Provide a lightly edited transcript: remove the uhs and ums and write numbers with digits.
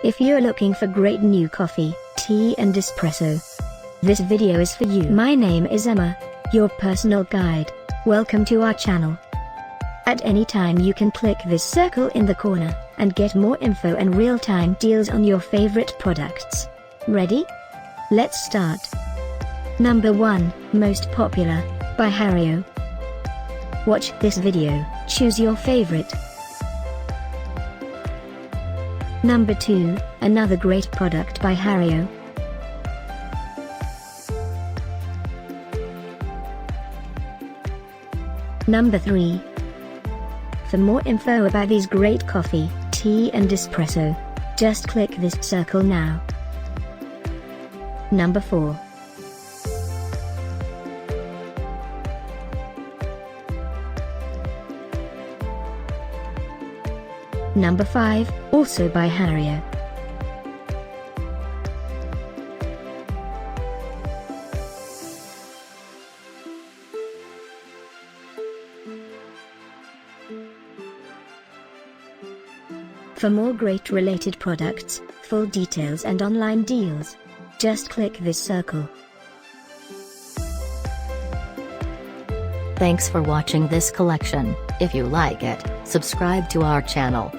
If you're looking for great new coffee, tea and espresso, this video is for you. My name is Emma, your personal guide. Welcome to our channel. At any time you can click this circle in the corner, and get more info and real-time deals on your favorite products. Ready? Let's start. Number 1, Most Popular, by Hario. Watch this video, choose your favorite. Number 2, another great product by Hario. Number 3. For more info about these great coffee, tea and espresso, just click this circle now. Number 4. Number 5, also by Hario. For more great related products, full details and online deals, just click this circle. Thanks for watching this collection. If you like it, subscribe to our channel.